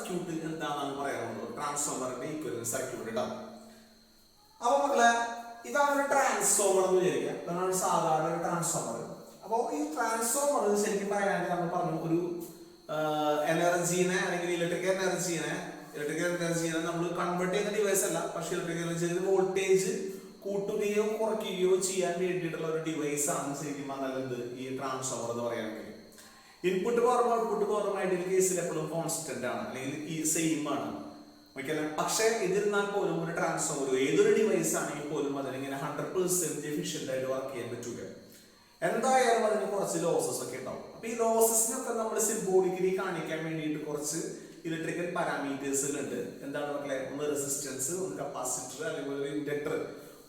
Circuit എന്താണെന്ന് പറയാറുള്ളത്, ട്രാൻസ്ഫോമറിന്റെ equivalent circuit കേട്ടോ. അപ്പൊ മക്കളെ ഇതാണ് ഒരു ട്രാൻസ്ഫോമർ എന്ന് വിചാരിക്കുക, ഇതാണ് ഒരു സാധാരണ ഒരു ട്രാൻസ്ഫോമർ. അപ്പോൾ ഈ ട്രാൻസ്ഫോമർ ശരിക്കും പറയാനായിട്ട് നമ്മൾ പറഞ്ഞു ഒരു എനർജീനെ അല്ലെങ്കിൽ ഇലക്ട്രിക്കൽ എനർജീനെ നമ്മൾ കൺവേർട്ട് ചെയ്യുന്ന ഡിവൈസ് അല്ല, പക്ഷെ ഇലക്ട്രിക്കൽ എനർജി വോൾട്ടേജ് കൂട്ടുകയോ കുറയ്ക്കുകയോ ചെയ്യാൻ വേണ്ടിയിട്ടുള്ള ഒരു ഡിവൈസ് ആണ് ശരിക്കും നല്ലത് ഈ ട്രാൻസ്ഫോമർ എന്ന് പറയുകയാണെങ്കിൽ. ഇൻപുട്ട് പവറും ഔട്ട്പുട്ട് പവറുമായിട്ട് ഈ കേസിൽ എപ്പോഴും കോൺസ്റ്റന്റ് ആണ് അല്ലെങ്കിൽ ഈ സെയിം ആണ്. ഓക്കെ, പക്ഷെ ഇതിരുന്നാൽ പോലും ഒരു ട്രാൻസ്ഫോമർ ഏതൊരു ഡിവൈസ് ആണെങ്കിൽ പോലും അതിനിങ്ങനെ 100% എഫിഷ്യന്റ് ആയിട്ട് വർക്ക് ചെയ്യാൻ പറ്റൂല. എന്തായാലും അതിന് കുറച്ച് ലോസസ് ഒക്കെ ഉണ്ടാവും. അപ്പൊ ഈ ലോസസിനൊക്കെ നമ്മൾ സിംബോളിക്കലി കാണിക്കാൻ വേണ്ടിയിട്ട് കുറച്ച് ഇലക്ട്രിക്കൽ പാരാമീറ്റേഴ്സുകൾ ഉണ്ട്. എന്താണ് മക്കളെ? ഒന്ന് റെസിസ്റ്റൻസ്, ഒന്ന് കപ്പാസിറ്റർ, അല്ലെങ്കിൽ ഒരു ഇൻഡക്ടർ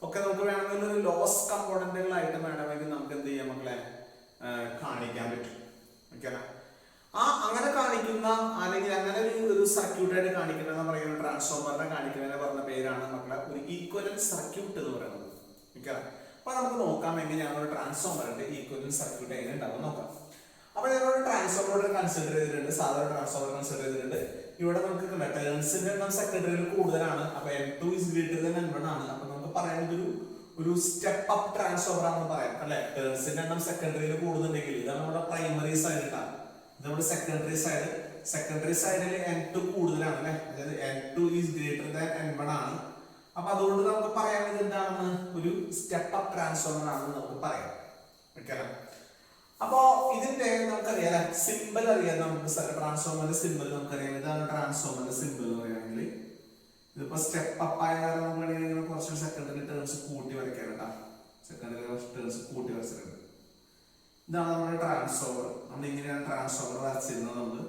ഒക്കെ നമുക്ക് വേണമെങ്കിൽ ഒരു ലോസ് കമ്പോണന്റുകളായിട്ട് വേണമെങ്കിൽ നമുക്ക് എന്ത് ചെയ്യാം മക്കളെ? കാണിക്കാൻ പറ്റും. ഓക്കെ, അങ്ങനെ കാണിക്കുന്ന അല്ലെങ്കിൽ അങ്ങനെ ഒരു സർക്യൂട്ടായിട്ട് കാണിക്കുന്ന പറയുന്ന ട്രാൻസ്ഫോമറിനെ കാണിക്കുന്നതിനെ പറഞ്ഞ പേരാണ് മക്കളെ ഒരു ഈക്വലന്റ് സർക്യൂട്ട് എന്ന് പറയുന്നത്. ഓക്കെ, അപ്പൊ നമുക്ക് നോക്കാം എങ്ങനെയാണ് ഒരു ട്രാൻസ്ഫോമറിന്റെ ഈക്വലന്റ് സർക്യൂട്ട് എങ്ങനെ ഉണ്ടാവും നോക്കാം. അപ്പൊ ഞങ്ങളൊരു ട്രാൻസ്ഫോമർ കൺസിഡർ ചെയ്തിട്ടുണ്ട്, സാധാരണ ട്രാൻസ്ഫോമർ കൺസിഡർ ചെയ്തിട്ടുണ്ട്. ഇവിടെ നമുക്ക് ടേൺസിന്റെ എണ്ണം സെക്കൻഡറിയിൽ കൂടുതലാണ്, അപ്പൊ N2 is greater than N1 ആണ്. അപ്പൊ നമുക്ക് പറയാൻ ഒരു സ്റ്റെപ്പ് അപ്പ് ട്രാൻസ്ഫോമർ ആണെന്ന് പറയാം അല്ലെ. ടേൺസിന്റെ എണ്ണം സെക്കൻഡറിയിൽ കൂടുന്നുണ്ടെങ്കിൽ ഇതാണ് നമ്മുടെ പ്രൈമറി സൈഡ് ഇട്ടാണ്, ഇത് നമ്മുടെ സെക്കൻഡറി സൈഡ്. സെക്കൻഡറി സൈഡിൽ N2 കൂടുതലാണ് അല്ലെ, അതായത് N2 is greater than N1 ആണ്. അപ്പൊ അതുകൊണ്ട് നമുക്ക് പറയാൻ എന്താണ് ഒരു സ്റ്റെപ്പ് അപ്പ് ട്രാൻസ്ഫോമർ ആണെന്ന് നമുക്ക് പറയാം. ഓക്കെ, അപ്പോ ഇതിന്റെ നമുക്കറിയാം സിമ്പിൾ അറിയാം, നമുക്ക് ട്രാൻസ്ഫോമറിന്റെ സിമ്പിൾ നമുക്കറിയാം. ഇതാണ് ട്രാൻസ്ഫോമറിന്റെ സിമ്പിൾ എന്ന് പറയുകയാണെങ്കിൽ ഇതിപ്പോ സ്റ്റെപ്പ് അപ്പ് ആയ കാരണം നമുക്ക് കുറച്ച് സെക്കൻഡറി ടേൺസ് കൂട്ടി വരയ്ക്കാൻ കേട്ടോ. സെക്കൻഡറി ടേൺസ് കൂട്ടി വരച്ചിട്ടുണ്ട്. ഇതാണ് നമ്മുടെ ട്രാൻസ്ഫോമർ. നമ്മൾ ഇങ്ങനെയാണ് ട്രാൻസ്ഫോമർ വരച്ചിരുന്നത് നമ്മൾ.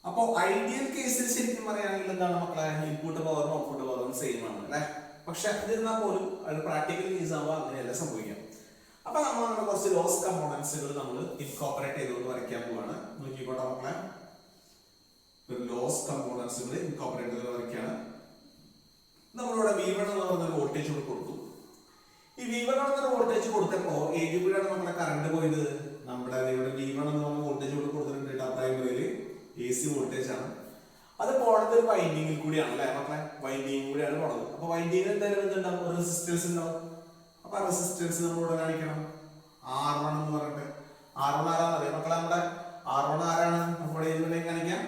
അപ്പോ ഐഡിയൽ കേസിൽ ശരിക്കും പറയുകയാണെങ്കിൽ എന്താണ് മക്കളെ? ഇൻപുട്ട് പവറും ഔട്ട്പുട്ട് പവറും സെയിം ആണ് അല്ലെ. പക്ഷെ അതിരുന്നാൽ പോലും അത് പ്രാക്ടിക്കൽ കേസ് ആവുമ്പോൾ അങ്ങനെയല്ല സംഭവിക്കാം. അപ്പൊ നമ്മൾ കുറച്ച് ലോസ് കമ്പോണൻസുകൾ നമ്മൾ ഇൻകോപ്പറേറ്റ് ചെയ്തുകൊണ്ട് വരയ്ക്കാൻ പോവാണ്. നോക്കിക്കോട്ടെ മക്കളെ, ഒരു ലോസ് കമ്പോണൻസുകൾ ഇൻകോപ്പറേറ്റ് ചെയ്ത് വരയ്ക്കാണ്. നമ്മളിവിടെ V1 എന്ന് പറഞ്ഞൊരു വോൾട്ടേജ് കൊടുത്തു. ഈ V1 എന്നൊരു വോൾട്ടേജ് കൊടുത്തപ്പോ ഏത് കൂടെയാണ് നമ്മളെ കറണ്ട് പോയത്? നമ്മുടെ ഇവിടെ V1 എന്ന് പറഞ്ഞ വോൾട്ടേജ് കൊടുത്തിട്ടുണ്ട്. പ്രൈമറിയിൽ AC വോൾട്ടേജ് ആണ്. അത് പോണത് ഒരു വൈൻഡിങ്ങിൽ കൂടിയാണ് അല്ലെ മക്കളെ, വൈൻഡിങ് കൂടിയാണ് പോണത്. അപ്പൊ വൈൻഡിങ് എന്തായാലും എന്തുണ്ടാവും? ഒരു റെസിസ്റ്റൻസ് ഉണ്ടാവും. അപ്പൊ റെസിസ്റ്റൻസ് നമ്മളിവിടെ കാണിക്കണം R1 എന്ന് പറഞ്ഞിട്ട്. R1 ആരാന്ന് അറിയാം മക്കളെ? നമ്മുടെ R1 ആരാണ്? നമ്മുടെ ഇതിലൂടെ കാണിക്കാം.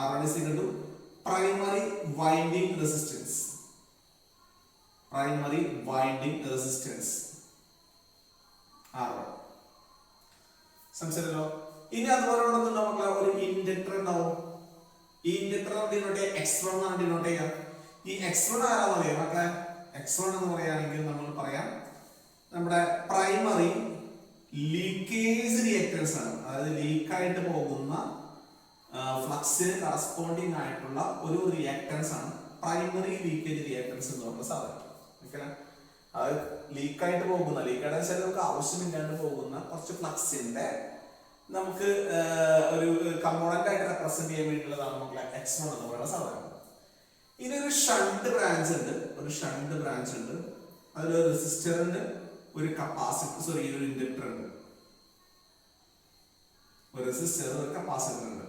R1 is equal to primary winding resistance. Primary winding resistance R1. സംശയമല്ലോ. ഇനി അതുപോലെ മക്കളെ ഒരു ഇൻഡക്ടർ ഉണ്ടാവും. ഈ ഇൻഡക്ടർ X1 ആണ് ഡിനോട്ട് ചെയ്യാം. ഈ X1 ആരാന്ന് അറിയാം മക്കളെ? X1 എന്ന് പറയുകയാണെങ്കിൽ നമ്മൾ പറയാം നമ്മുടെ പ്രൈമറി ലീക്കേജ് റിയാക്ടൻസ് ആണ്. അതായത് ലീക്കായിട്ട് പോകുന്ന ഫ്ലക്സിന് കറസ്പോണ്ടിങ് ആയിട്ടുള്ള ഒരു റിയാക്ടൻസ് ആണ് പ്രൈമറി ലീക്കേജ് റിയാക്ടൻസ് എന്ന് പറയുന്ന സാധനം. ഓക്കെ, അത് ലീക്കായിട്ട് പോകുന്ന ലീക്കായിട്ട് നമുക്ക് ആവശ്യമില്ലാണ്ട് പോകുന്ന കുറച്ച് ഫ്ലക്സിന്റെ നമുക്ക് ഒരു കമ്പോണന്റ് ആയിട്ട് റെപ്രസെന്റ് ചെയ്യാൻ വേണ്ടിയുള്ളതാണ് മക്കളെ X1 എന്ന് പറയുന്ന സാധനം. ഇതിനൊരു ഷണ്ട് ബ്രാഞ്ച് ഉണ്ട്. അതിലൊരു റെസിസ്റ്റർ ഉണ്ട്, ഒരു കപ്പാസിറ്റർ, ഒരു ഇൻഡക്ടർ ഉണ്ട്. ഒരു റെസിസ്റ്റർ, ഒരു കപ്പാസിറ്റർ ഉണ്ട്.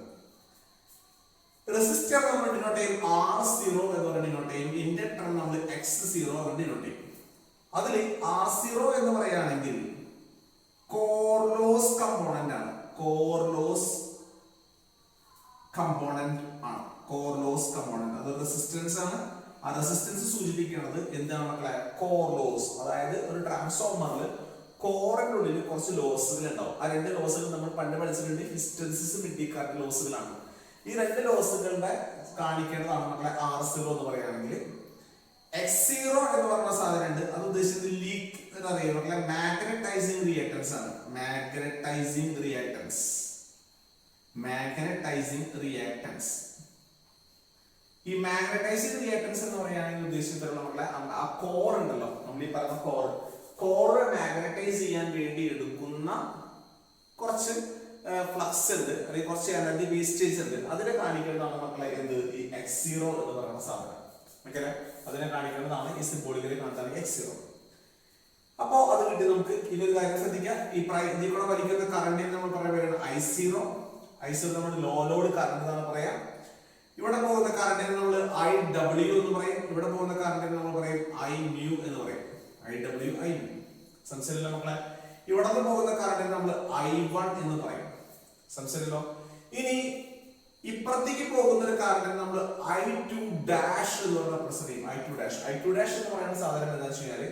റെസിസ്റ്റർ നമ്മൾ ഡിനോട്ട് ചെയ്യും R0 എന്ന് പറഞ്ഞ് ഡിനോട്ട് ചെയ്യും. ഇൻഡക്ടർ നമ്മൾ X0 എന്ന് ഡിനോട്ട് ചെയ്യും. അതിൽ R0 എന്ന് പറയുകയാണെങ്കിൽ കോർ ലോസ് കമ്പോണന്റ് ആണ്. കോർ ലോസ് കമ്പോണന്റ് അത് റെസിസ്റ്റൻസ് ആണ്. ആ റെസിസ്റ്റൻസ് സൂചിപ്പിക്കുന്നത് എന്താണ് മക്കളെ? Core loss. അതായത് ഒരു ട്രാൻസ്ഫോമറിൽ കോറിന്റെ ഉള്ളിൽ കുറച്ച് ലോസുകൾ ഉണ്ടാവും. ആ രണ്ട് ലോസുകൾ നമ്മൾ പണ്ട് പഠിച്ചിട്ടുണ്ട്, ഹിസ്റ്ററിസിസ് മിഡ് കറന്റ് ലോസുകളാണ്. ഈ രണ്ട് ലോസുകളുടെ കാണിക്കേണ്ടതാണ് മക്കളെ R0 എന്ന് പറയുകയാണെങ്കിൽ. X0 എന്ന് പറഞ്ഞ സാധനം ഉണ്ട്. അത് ഉദ്ദേശിച്ചത് ലീക്ക് അറിയാം മക്കളെ, മാഗ്നറ്റൈസിങ് റിയാക്ടൻസ് ആണ്. Magnetizing reactance. ഈ മാഗ്നറ്റൈസിങ് റിയാക്ടൻസ് എന്ന് പറയുകയാണെങ്കിൽ ഉദ്ദേശിച്ചിട്ടുള്ള മക്കളെ ആ കോർ ഉണ്ടല്ലോ, നമ്മൾ ഈ പറയുന്ന കോറ് മാഗ്നറ്റൈസ് ചെയ്യാൻ വേണ്ടി എടുക്കുന്ന കുറച്ച് ഫ്ലക്സ് ഉണ്ട്, അല്ലെങ്കിൽ കുറച്ച് എനർജി വേസ്റ്റേജ് ഉണ്ട്. അതിനെ കാണിക്കുന്നതാണ് മക്കളെ എന്ത്? ഈ X0 എന്ന് പറയുന്ന സാധനം. ഓക്കെ, അതിനെ കാണിക്കുന്നതാണ് ഈ സിംബോളിക്കലി കാണിച്ചാണ് X0. അപ്പോ അത് കിട്ടി നമുക്ക്. ഇനി ഒരു കാര്യം ശ്രദ്ധിക്കാം, ഈ ഇതിൽ കൂടെ വലിക്കുന്ന കറണ്ടിന് നമ്മൾ പറയുന്നത് I0. I0 നമ്മൾ ലോ ലോഡ് കറണ്ട് എന്നാണ് പറയാ. ഇവിടെ പോകുന്ന കറണ്ടിനെ നമ്മൾ IW എന്ന് പറയും. ഇവിടെ പോകുന്ന കറണ്ടിനെ നമ്മൾ പറയും Imu എന്ന് പറയും. IW Imu. സംശയമില്ല മക്കളെ. ഇവിടെ നിന്ന് പോകുന്ന കറണ്ടിനെ നമ്മൾ I1 എന്ന് പറയും. സംശയമില്ലോ. ഇനി ഇപ്പുറത്തേക്ക് പോകുന്ന ഒരു കറണ്ടിനെ നമ്മൾ I2 ഡാഷ് എന്ന് പറഞ്ഞ പ്രസന്റ് ചെയ്യും. I2 ഡാഷ് എന്ന് പറയുന്ന സാധനം എന്താ വെച്ച് കഴിഞ്ഞാല്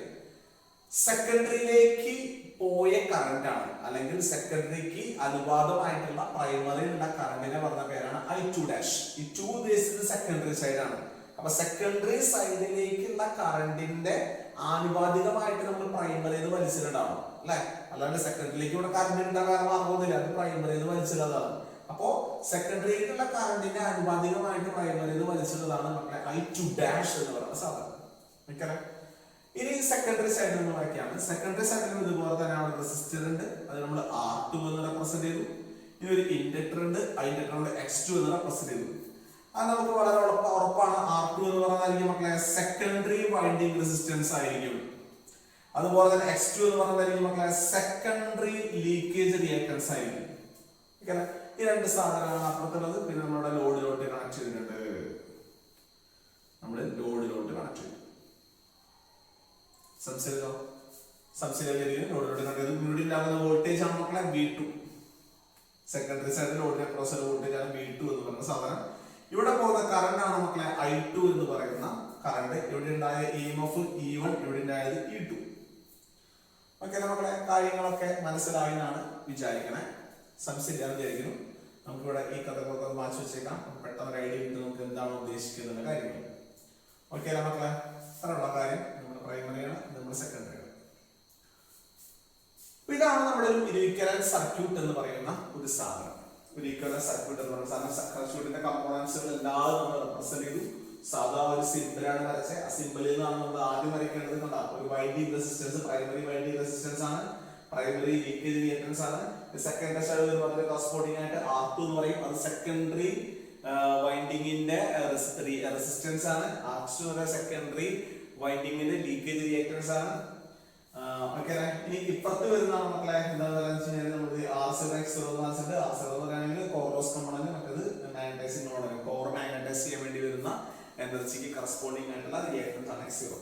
സെക്കൻഡറിയിലേക്ക് പോയ കറന്റ് ആണ്, അല്ലെങ്കിൽ സെക്കൻഡറിക്ക് അനുപാതമായിട്ടുള്ള പ്രൈമറിയിലുള്ള കറണ്ടിനെ പറഞ്ഞ പേരാണ് I2 ഡാഷ്. ഈ 2 ഉദ്ദേശിച്ചത് സെക്കൻഡറി സൈഡ് ആണ്. അപ്പൊ സെക്കൻഡറി സൈഡിലേക്കുള്ള കറണ്ടിന്റെ ആനുപാതികമായിട്ട് നമ്മൾ പ്രൈമറിയിൽ വലിച്ചിട്ടുണ്ടാവും അല്ലെ. അല്ലാണ്ട് സെക്കൻഡറിയിലേക്ക് ഇവിടെ കറണ്ട് ഉണ്ടാകാൻ മാർഗമൊന്നുമില്ല, അത് പ്രൈമറിയിൽ വലിച്ചിട്ടുള്ളതാണ്. അപ്പോ സെക്കൻഡറിയിലേക്കുള്ള കറണ്ടിന്റെ ആനുപാതികമായിട്ട് പ്രൈമറിയിൽ വലിച്ചിട്ടുള്ളതാണ് മക്കളെ I2 ഡാഷ് എന്ന് പറയുന്ന സാധനം. ഇനി സെക്കൻഡറി സൈഡിൽ നിന്ന് വായിക്കാണ്. സെക്കൻഡറി സൈഡിൽ ഇതുപോലെ തന്നെ അവിടെ റെസിസ്റ്റർ ഉണ്ട്, അത് നമ്മൾ R2 എന്ന് റെപ്രസെന്റ് ചെയ്തു. ഇനി ഒരു ഇൻഡക്ടർ ഉണ്ട്, ആ ഇൻഡക്ടറിന്റെ X2 എന്ന് റെപ്രസെന്റ് ചെയ്തു. അത് നമുക്ക് വളരെ ഉറപ്പാണ്. R2 എന്ന് പറഞ്ഞാൽ മക്കളെ സെക്കൻഡറി വൈൻഡിങ് റെസിസ്റ്റൻസ് ആയിരിക്കും. അതുപോലെ തന്നെ X2 എന്ന് പറഞ്ഞാൽ മക്കളെ സെക്കൻഡറി ലീക്കേജ് റിയാക്ടൻസ് ആയിരിക്കും. ഈ രണ്ട് സാധനങ്ങളാണ് അപ്പുറത്തുള്ളത്. പിന്നെ നമ്മുടെ ലോഡിലോട്ട് കണക്ട് ചെയ്തിട്ടുണ്ട്. നമ്മൾ ലോഡിലോട്ട് കണക്ട് ചെയ്തു. ഉണ്ടാകുന്ന വോൾട്ടേജ് ആണ് മക്കളെ V2. സെക്കൻഡറി സൈഡിൽ ലോഡിനെ ക്രോസ് വോൾട്ടേജ് ആണ് V2 എന്ന് പറയുന്ന സാധനം. ഇവിടെ പോകുന്ന കറണ്ട് ആണ് മക്കളെ I2 എന്ന് പറയുന്ന കറണ്ട്. ഇവിടെ ഉണ്ടായ EMF E1, ഇവിടെ ഉണ്ടായത് E2. ഓക്കെ മക്കളെ, കാര്യങ്ങളൊക്കെ മനസ്സിലായി എന്നാണ് വിചാരിക്കണേ. സംശയമില്ലാന്ന് വിചാരിക്കുന്നു. നമുക്കിവിടെ ഈ കഥകളൊക്കെ മാറ്റി വെച്ചേക്കാം. പെട്ടെന്ന് ഒരു ഐഡിയ കിട്ടും നമുക്ക് എന്താണ് ഉദ്ദേശിക്കുന്ന കാര്യങ്ങൾ. ഓക്കെ അല്ല മക്കളെ, അത്രയുള്ള കാര്യം. നമ്മുടെ പ്രൈമറിയാണ്, നമ്മുടെ സെക്കൻഡറിയാണ്. ഇതാണ് നമ്മുടെ ഒരു ഇക്വലന്റ് സർക്യൂട്ട് എന്ന് പറയുന്ന ഒരു സാധനം. ഒരു ഇക്വലന്റ് സർക്യൂട്ട് എന്ന് പറയുന്ന സാധനം, സർക്യൂട്ടിന്റെ കമ്പോണൻസുകൾ എല്ലാം നമ്മൾ റെപ്രസെന്റ് ചെയ്തു. സാധാ ഒരു സിമ്പിളാണ് വരച്ചത്. ആ സിമ്പിളിൽ നിന്നാണ് നമ്മൾ ആദ്യം വരയ്ക്കേണ്ടത്. കണ്ടാ, ഒരു winding resistance, primary winding resistance ആണ്, പ്രൈമറി ലീക്കേജ് റിയാക്ടൻസ് ആണ്. സെക്കൻഡറി സൈഡ് വരുമ്പോൾ കറസ്പോണ്ടിങ് ആയിട്ട് R2 എന്ന് പറയും, അത് സെക്കൻഡറി വൈൻഡിങ്ങിന്റെ റെസിസ്റ്റൻസ് ആണ്. R2 എന്ന് സെക്കൻഡറി വൈൻഡിങ്ങിന്റെ ലീക്കേജ് റിയാക്ടൻസ് ആണ്. ഓക്കെ, ഇനി ഇപ്പുറത്ത് വരുന്നതാണ് മക്കളെ എന്താണെന്ന് വെച്ചാൽ നമ്മൾ R0 X0 R0 എന്ന് പറയുന്നത് കോർ കമ്പോണന്റ്, മറ്റേത് മാഗ്നറ്റൈസിംഗ് കമ്പോണന്റ്. കോർ മാഗ്നറ്റൈസ് ചെയ്യാൻ വേണ്ടി വരുന്ന എനർജിക്ക് കറസ്പോണ്ടിങ് ആയിട്ടുള്ള റിയാക്ടൻസ് ആണ് X0.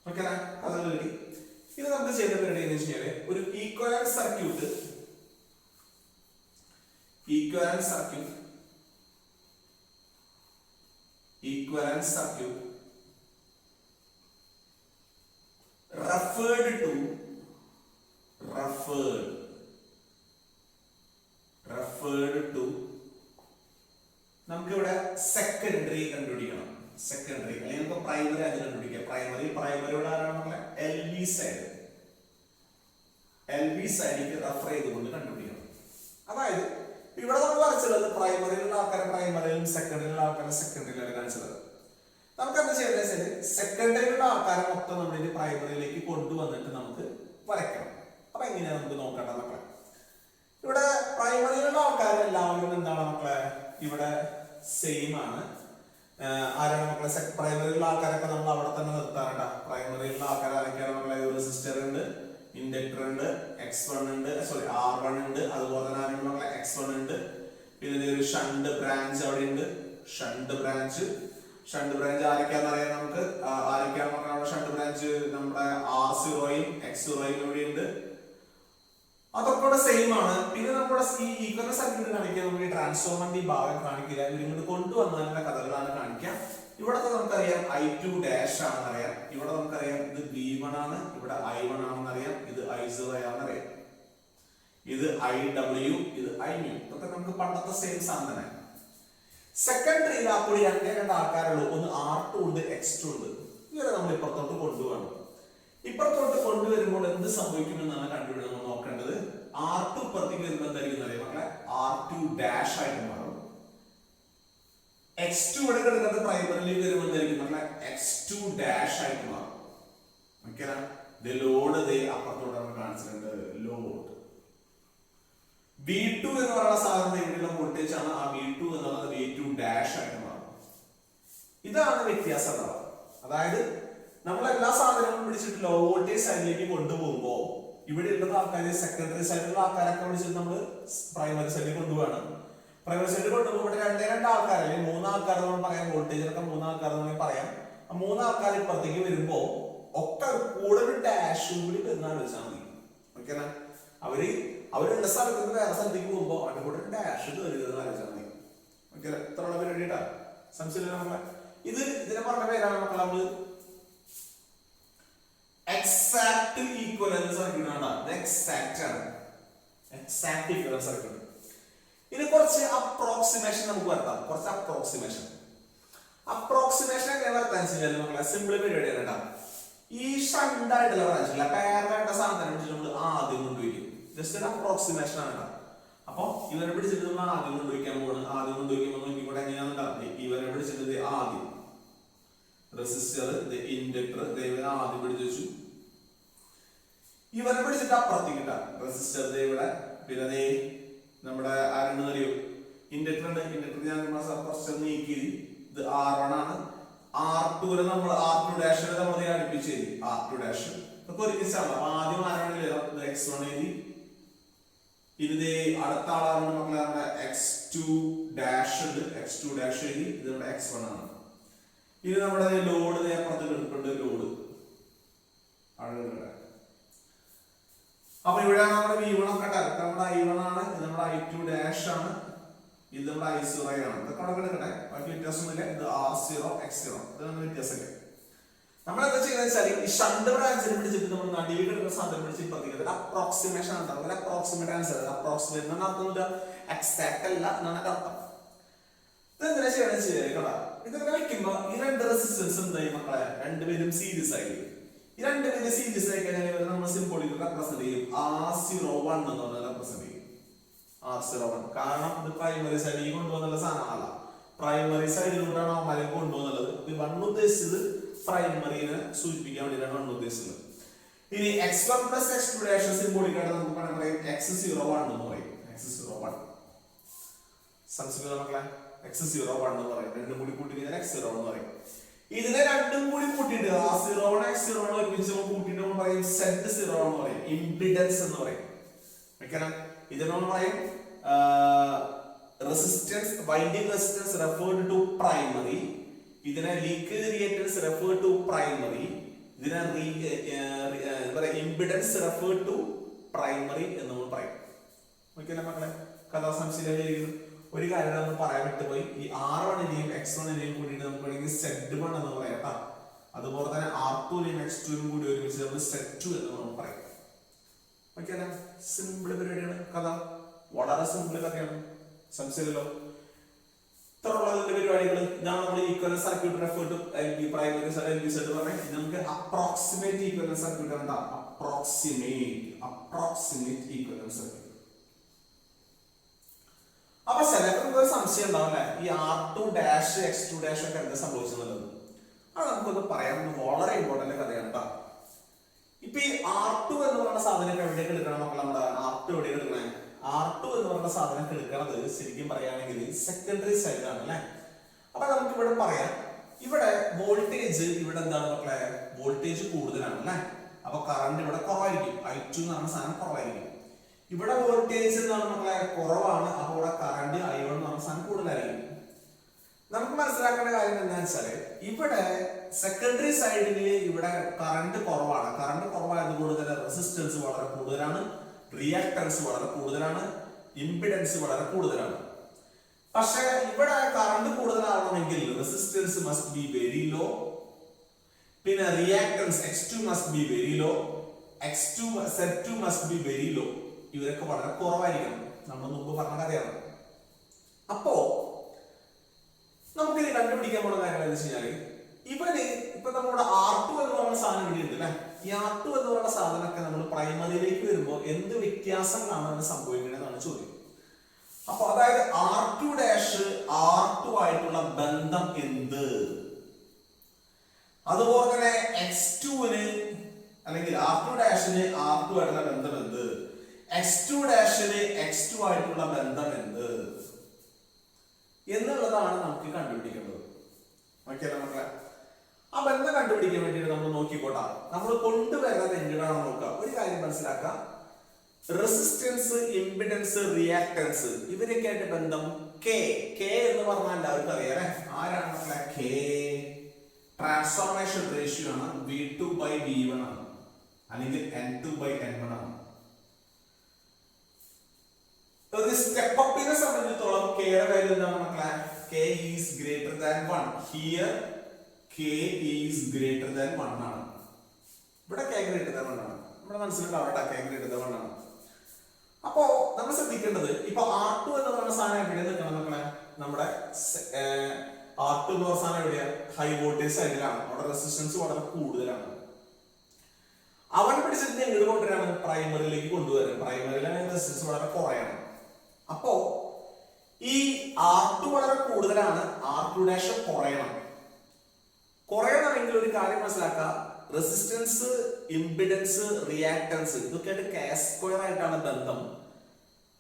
ഓക്കെ, അതൊരു കിട്ടി. ഇത് നമുക്ക് ചെയ്ത പരിപാടി എന്ന് വെച്ചാൽ ഒരു ഈക്വലന്റ് സർക്യൂട്ട് referred to നമുക്ക് ഇവിടെ സെക്കൻഡറി കണ്ടുപിടിക്കണം. സെക്കൻഡറി അല്ലെങ്കിൽ നമുക്ക് പ്രൈമറി അത് കണ്ടുപിടിക്കാം. പ്രൈമറിയുടെ ആരാണ് നമ്മളെ LV സൈഡിലേക്ക് റെഫർ ചെയ്തുകൊണ്ട് കണ്ടുപിടിക്കണം. അതായത് ഇവിടെ നമ്മൾ വരച്ചുള്ളത് പ്രൈമറിയിലുള്ള ആൾക്കാരെ പ്രൈമറിയിലും സെക്കൻഡറിയിലുള്ള ആൾക്കാരെ സെക്കൻഡറിയിലാണ് കാണിച്ചത്. നമുക്ക് എന്താ ചെയ്യുന്നത്, സെക്കൻഡറിയിലുള്ള ആൾക്കാരെ മൊത്തം നമ്മൾ പ്രൈമറിയിലേക്ക് കൊണ്ടുവന്നിട്ട് നമുക്ക് വരയ്ക്കണം. അപ്പൊ എങ്ങനെയാ നമുക്ക് നോക്കേണ്ടത് മക്കളെ? ഇവിടെ പ്രൈമറിയിലുള്ള ആൾക്കാരെല്ലാവരും എന്താണ് മക്കളെ ഇവിടെ സെയിം ആണ്. ആരാണ് മക്കളെ പ്രൈമറിയിലുള്ള ആൾക്കാരൊക്കെ നമ്മൾ അവിടെ തന്നെ നിർത്താറുണ്ട്. പ്രൈമറിയിലുള്ള ആൾക്കാർ ആരൊക്കെയാണ് മക്കളെ? റെസിസ്റ്റർ ഉണ്ട്, ഇൻഡക്ടർ ഉണ്ട്, R1 ഉണ്ട്, അതുപോലെ തന്നെ മക്കളെ X1 ഉണ്ട്. പിന്നെ ഒരു ഷണ്ട് ബ്രാഞ്ച് അവിടെ ഉണ്ട്. ഷണ്ട് ബ്രാഞ്ച് ആരൊക്കെയാന്ന് അറിയാം നമുക്ക്. ആരൊക്കെയാണ് മക്കളെ ഷണ്ട് ബ്രാഞ്ച്? നമ്മുടെ R0യും X0യും ഇവിടെ ഉണ്ട്. അതൊക്കെ സെയിം ആണ്. പിന്നെ നമ്മുടെ ഈ ഈക്വലന്റ് സർക്യൂട്ട് കാണിക്കാൻ നമുക്ക് ഈ ട്രാൻസ്ഫോമറിന്റെ ഈ ഭാഗം കാണിക്കില്ല, ഇവരിങ്ങോട്ട് കൊണ്ടുവന്നതിന്റെ കഥകളാണ് കാണിക്കാം. ഇവിടത്തെ നമുക്കറിയാം I2 ഡാഷ് ആണെന്ന് അറിയാം. ഇവിടെ നമുക്കറിയാം ഇത് V1 ആണ്, ഇവിടെ I1 ആണെന്ന് അറിയാം, ഇത് I0 ആണെന്ന് അറിയാം, ഇത് IW, ഇത് Imu. ഇതൊക്കെ നമുക്ക് പണ്ടത്തെ സെയിം സാധനം തന്നെ. സെക്കൻഡറിയിൽ ആ കൂടി രണ്ട് ആൾക്കാരുള്ളൂ. ഒന്ന് R2 ഉണ്ട്, X2 ഉണ്ട്. ഇവരെ നമ്മൾ ഇപ്പുറത്തോട്ട് കൊണ്ടുപോകണം. ഇപ്പുറത്തോട്ട് കൊണ്ടുവരുമ്പോൾ എന്ത് സംഭവിക്കുമെന്നാണ് കണ്ടുപിടിക്കുന്നത് നോക്കേണ്ടത്. R2 ഇപ്പുറത്തേക്ക് വരുമ്പോൾ എന്തായിരിക്കും അറിയാം മക്കളെ? R2 ഡാഷ് ആയിട്ട് മാറും. X2 ഇവിടെ കിടക്കുന്നത് പ്രൈമറിയിലേക്ക് വരുമ്പോൾ എന്തായിരിക്കും മക്കളെ? X2 ഡാഷ് ആയിട്ട് മാറും. ഓക്കെ, ലോഡ് അപ്പുറത്തോട്ട് നമ്മൾ കാണിച്ചിട്ടുണ്ട്. ലോഡ് V2 എന്ന് പറയുന്ന സാധനം ഇവിടെയുള്ള വോൾട്ടേജ് ആണ്. ആ V2 എന്നുള്ളത് V2 ഡാഷ് ആയിട്ട് മാറും. ഇതാണ് വ്യത്യാസം. അതായത് നമ്മൾ എല്ലാ സാധനങ്ങളും പിടിച്ചിട്ട് ലോ വോൾട്ടേജ് സൈഡിലേക്ക് കൊണ്ടുപോകുമ്പോൾ ഇവിടെ ഉള്ള ആൾക്കാര് സെക്കൻഡറി സൈഡിലുള്ള ആൾക്കാരൊക്കെ പിടിച്ചിട്ട് നമ്മൾ പ്രൈമറി സൈഡിൽ കൊണ്ടുപോകണം. പ്രൈമറി സൈഡ് കൊണ്ടുപോകുമ്പോൾ രണ്ട് ആൾക്കാർ അല്ലെങ്കിൽ മൂന്നാൾക്കാർ നമ്മൾ പറയാം, വോൾട്ടേജിലൊക്കെ മൂന്നാൾക്കാർ നമ്മൾ പറയാം. ആ മൂന്നാൾക്കാർ ഇപ്പുറത്തേക്ക് വരുമ്പോ ഒക്കെ കൂടെ ഒരു ഡാഷും കൂടി വരുന്നാണ് വെച്ചാൽ മതി. ഓക്കെ, അവരുള്ള സ്ഥലത്ത് നിന്ന് വേറെ സ്ഥലത്തേക്ക് പോകുമ്പോ അവരുടെ കൂടെ ഒരു ഡാഷ് കയറുന്ന ആലോചിച്ചാൽ മതി. ഓക്കെ, ഇത്രയുള്ള പരിപാടിയിട്ടാ സംശയമില്ല നമ്മളെ. ഇതിനെ പറഞ്ഞ പേരാണ് മക്കളെ നമ്മള് എക്സാക്ട് ഈക്വലൻസ് സർക്യൂട്ട് ആണ്. ഇത് എക്സാക്ട് ആണ്, എക്സാക്ട് ഈക്വലൻസ് സർക്യൂട്ട്. ഇനി കുറച്ച് അപ്രോക്സിമേഷൻ നമുക്ക് വരുത്താം. കുറച്ച് അപ്രോക്സിമേഷൻ എങ്ങനെ വരുത്താൻ വെച്ചാൽ മക്കളെ സിമ്പിൾ പരിപാടിയാണ് കേട്ടോ. ഈ ഷണ്ടായിട്ടുള്ള ബ്രാഞ്ചില്ല പേരായിട്ട് സാധനം പിടിച്ചിട്ട് നമ്മൾ ആദ്യം കൊണ്ടുപോയിരിക്കും. ജസ്റ്റ് ഒരു അപ്രോക്സിമേഷൻ ആണ് കേട്ടോ. അപ്പൊ ഇവരെ പിടിച്ചിട്ട് നമ്മൾ ആദ്യം കൊണ്ടുപോയിക്കാൻ പോകുന്നത്. ആദ്യം കൊണ്ടുപോയിക്കുമ്പോൾ നോക്കിക്കൂടെ എങ്ങനെയാണെന്ന് ഇവരെ പിടിച്ചിട്ട് ആദ്യം റെസിസ്റ്റർ ഇൻഡക്ടർ ഇവരെ ആദ്യം പിടിച്ചു വെച്ചു. ഇവരെ പിടിച്ചിട്ട് അപ്പുറത്തേക്ക് ഇട്ടാ റെസിസ്റ്റർ ഇവിടെ, പിന്നെ നമ്മുടെ ആരെന്ന് അറിയോ ഇൻഡക്ടർ ഉണ്ട്. ഇൻഡക്ടർ ഞാൻ കുറച്ച് നീക്കി. ഇത് R1 ആണ്. R2 നമ്മൾ R2 ഡാഷ് നമ്മൾ അടുപ്പിച്ച് എഴുതി. R2 ഡാഷ് ഇതൊക്കെ ഒരുമിച്ചാണ്. ആദ്യം ആരാണ് X1 എഴുതി. ഇത് അടുത്ത ആളാണ് മക്കളെ നമ്മുടെ X2 ഡാഷ് ഉണ്ട്. X2 ഡാഷ് എഴുതി. ഇത് നമ്മുടെ X1 ആണ്. ഇത് നമ്മുടെ ലോഡ് അപ്പുറത്ത് കിടപ്പുണ്ട്. ലോഡ് അപ്പൊ ഇവിടെയാണ് നമ്മുടെ V1 ഒക്കെ നമ്മുടെ I1 ആണ്. ഇത് നമ്മുടെ I2 ഡാഷ് ആണ്. ഇത് നമ്മുടെ I0 ആണ്. ഇതൊക്കെ അവിടെ കിടക്കട്ടെ, ബാക്കി വ്യത്യാസമൊന്നുമില്ല. ഇത് R0 X0 ഇതൊന്നും വ്യത്യാസമില്ല. നമ്മൾ എന്താ ചെയ്യുന്നത് വെച്ചാൽ ഈ ഷണ്ട് ബ്രാഞ്ചിനെ പിടിച്ചിട്ട് നമ്മൾ നടുവിൽ കിടക്കുന്ന സാധനം പിടിച്ച് ഇപ്പുറത്തേക്ക് അപ്രോക്സിമേഷൻ ഉണ്ടാവും. ഒരു അപ്രോക്സിമേറ്റ് ആൻസർ. അപ്രോക്സിമേറ്റ് എന്നാണ് അർത്ഥം, എക്സാക്ട് അല്ല എന്നാണ് അർത്ഥം. ഇതെന്തിനാ ചെയ്യണമെന്ന് ശരിയായിക്കോട്ടെ. ഇതൊക്കെ വെക്കുമ്പോ ഈ രണ്ട് റെസിസ്റ്റൻസ് എന്തായി മക്കളെ രണ്ടുപേരും സീരീസ് ആയിരിക്കും. ഈ രണ്ടുപേരും സീരീസ് ആയി കഴിഞ്ഞാൽ നമ്മൾ സിംബോളിൽ റെപ്രസെന്റ് ചെയ്യും. R01 എന്ന് പറഞ്ഞാൽ റെപ്രസെന്റ് ചെയ്യും. R01 കാരണം ഇത് പ്രൈമറി സൈഡിൽ കൊണ്ടുപോകുന്ന സാധനമല്ല. പ്രൈമറി സൈഡിലൂടെയാണ് അവന്മാരെ കൊണ്ടുപോകുന്നത്. ഇത് 1 ഉദ്ദേശിച്ചത് പ്രൈമറിനെ സൂചിപ്പിക്കാൻ വേണ്ടിയിട്ടാണ് 1 ഉദ്ദേശിച്ചത്. ഇനി X1 + X2 ഡാഷ് സിംബോളിക്കായിട്ട് നമുക്ക് പറയാം X01 എന്ന് പറയും. X01 സംസ്കൃത മക്കളെ X01 എന്ന് പറയും. രണ്ടും കൂടി കൂട്ടി കഴിഞ്ഞാൽ X01 എന്ന് പറയും. ഇതിനെ രണ്ടും കൂടി കൂട്ടിയിട്ട് R01 X01 ഒരുമിച്ച് കൂട്ടിയിട്ട് നമ്മൾ പറയും Z0 എന്ന് പറയും. ഇംപിഡൻസ് എന്ന് പറയും. ഇതിനെ നമ്മൾ പറയും resistance, winding resistance referred to primary. ഇതിനെ leakage reactance referred to primary. ഇതിനെ ഇംപിഡൻസ് റെഫേർഡ് ടു പ്രൈമറി എന്ന് നമ്മൾ പറയും. ഓക്കെ മക്കളെ, കഥാസംശയം ഒരു കാര്യം നമ്മൾ പറയാൻ വിട്ടുപോയി. ഈ R1നെയും X1നെയും കൂടിയിട്ട് നമുക്ക് വേണമെങ്കിൽ Z1 എന്ന് പറയാം കേട്ടോ. അതുപോലെ തന്നെ R2നെയും X2നും കൂടി ഒരുമിച്ച് നമ്മൾ Z2 എന്ന് നമ്മൾ പറയും. ഓക്കെ അല്ലേ? സിമ്പിൾ പരിപാടിയാണ്. കഥ വളരെ സിമ്പിൾ കഥയാണ്, സംശയമില്ലല്ലോ. ഇത്രയുള്ളതിന്റെ പരിപാടികൾ ഇതാണ് നമ്മൾ equivalence circuit refer to primary side LV side പറഞ്ഞാൽ നമുക്ക് അപ്രോക്സിമേറ്റ് ഈക്വലൻസ് സർക്യൂട്ട് എന്താ? Approximate equivalence circuit. അപ്പൊ ചിലപ്പോൾ നമുക്ക് ഒരു സംശയം ഉണ്ടാവും അല്ലെ, ഈ R2 ഡാഷ് X2 ഡാഷ് ഒക്കെ എന്താ സംഭവിച്ചെന്നുള്ളത്. അത് നമുക്കൊന്ന് പറയാൻ വളരെ ഇമ്പോർട്ടന്റ് കഥയാണ് കേട്ടോ. ഇപ്പൊ ഈ R2 എന്ന് പറയുന്ന സാധനം എവിടേക്ക് എടുക്കണം മക്കളെ? നമ്മുടെ R2 എവിടെയാണ് എടുക്കണേ? R2 എന്ന് പറയുന്ന സാധനം എടുക്കുന്നത് ശരിക്കും പറയുകയാണെങ്കിൽ സെക്കൻഡറി സൈഡിലാണ് അല്ലെ. അപ്പൊ നമുക്ക് ഇവിടെ പറയാം, ഇവിടെ വോൾട്ടേജ് ഇവിടെ എന്താണ് മക്കളെ? വോൾട്ടേജ് കൂടുതലാണ് അല്ലെ. അപ്പൊ കറണ്ട് ഇവിടെ കുറവായിരിക്കും. I2 എന്ന് പറയുന്ന സാധനം കുറവായിരിക്കും. ഇവിടെ വോൾട്ടേജ് എന്താണ് മക്കളെ? കുറവാണ്. അപ്പൊ ഇവിടെ കറണ്ട് I1 എന്ന് പറയുന്ന സാധനം കൂടുതലായിരിക്കും. നമുക്ക് മനസ്സിലാക്കേണ്ട കാര്യം എന്താണെന്ന് വെച്ചാല് ഇവിടെ സെക്കൻഡറി സൈഡില് ഇവിടെ കറണ്ട് കുറവാണ്. കറണ്ട് കുറവായതുകൊണ്ട് തന്നെ റെസിസ്റ്റൻസ് വളരെ കൂടുതലാണ്, റിയാക്ടൻസ് വളരെ കൂടുതലാണ്, ഇംപിഡൻസ് വളരെ കൂടുതലാണ്. പക്ഷെ ഇവിടെ കറണ്ട് കൂടുതലാവണമെങ്കിൽ resistance must be very low, പിന്നെ reactance X2 must be very low, Z2 must be very low. ഇവരൊക്കെ വളരെ കുറവായിരിക്കണം. നമ്മൾ മുമ്പ് പറഞ്ഞ കാര്യമാണ്. അപ്പോ നമുക്ക് ഇത് കണ്ടുപിടിക്കാൻ പോണ കാര്യം എന്ന് വെച്ച് കഴിഞ്ഞാല് ഇവന് ഇപ്പൊ നമ്മുടെ R2 എന്ന് പറയുന്ന സാധനം ഇവിടെ ഉണ്ട് അല്ലെ. ഈ R2 എന്ന് പറയുന്ന സാധനമൊക്കെ നമ്മൾ പ്രൈമറിയിലേക്ക് വരുമ്പോൾ എന്ത് വ്യത്യാസങ്ങളാണ് സംഭവിക്കുന്നതെന്നാണ് ചോദ്യം. അപ്പൊ അതായത് R2 ഡാഷ് R2 ആയിട്ടുള്ള ബന്ധം എന്ത്? അതുപോലെ തന്നെ X2ന് അല്ലെങ്കിൽ R2 ഡാഷിന് R2 ആയിട്ടുള്ള ബന്ധം എന്ത്? X2 ഡാഷിന് X2 ആയിട്ടുള്ള ബന്ധം എന്ത് എന്നുള്ളതാണ് നമുക്ക് കണ്ടുപിടിക്കേണ്ടത്. ഓക്കെ മക്കളെ, ആ ബന്ധം കണ്ടുപിടിക്കാൻ വേണ്ടിയിട്ട് നമ്മൾ നോക്കിക്കോട്ടാ. നമ്മൾ കൊണ്ടുവരുന്നത് എങ്ങനെയാണെന്ന് നോക്കുക. ഒരു കാര്യം മനസ്സിലാക്കാം, റെസിസ്റ്റൻസ്, ഇംപിഡൻസ്, റിയാക്ടൻസ് ഇവരൊക്കെ ആയിട്ട് ബന്ധം കെ എന്ന് പറഞ്ഞാൽ എല്ലാവർക്കും അറിയാം ആരാണ് മക്കളെ കെ ട്രാൻസ്ഫോർമേഷൻ റേഷ്യോ ആണ് V2/V1 ആണ് അല്ലെങ്കിൽ N2/N1 ആണ്. ഒരു സ്റ്റെപ്പ് അപ്പിനെ സംബന്ധിച്ചിടത്തോളം k യുടെ വാല്യൂ എന്താണ് മക്കളെ k is greater than 1. Here k is greater than 1 ആണ്. ഇവിടെ k greater than 1 ആണ്. നമ്മുടെ മനസ്സിലുണ്ടാവട്ടെ k greater than 1 ആണ്. അപ്പോ നമ്മൾ ശ്രദ്ധിക്കേണ്ടത് ഇപ്പൊ R2 എന്ന് പറയുന്ന സാധനം എവിടെ നിൽക്കണം മക്കളെ നമ്മുടെ R2 എന്ന് പറയുന്ന സാധനം എവിടെയാ ഹൈ വോൾട്ടേജ് സൈഡിലാണ്. അവിടെ റെസിസ്റ്റൻസ് വളരെ കൂടുതലാണ്. അവൻ പിടിച്ചിട്ട് എങ്ങോട്ട് കൊണ്ടുവരാണ് പ്രൈമറിയിലേക്ക് കൊണ്ടുവരാൻ. പ്രൈമറിയിലാണ് റെസിസ്റ്റൻസ് വളരെ കുറയാണ്. അപ്പോ ഈ R2 വളരെ കൂടുതലാണ്, R2' കുറയണമെങ്കിൽ ഒരു കാര്യം മനസ്സിലാക്കുക, റെസിസ്റ്റൻസ്, ഇംപിഡൻസ്, റിയാക്ടൻസ് ഇതൊക്കെയായിട്ട് k² ആയിട്ടാണ് ബന്ധം.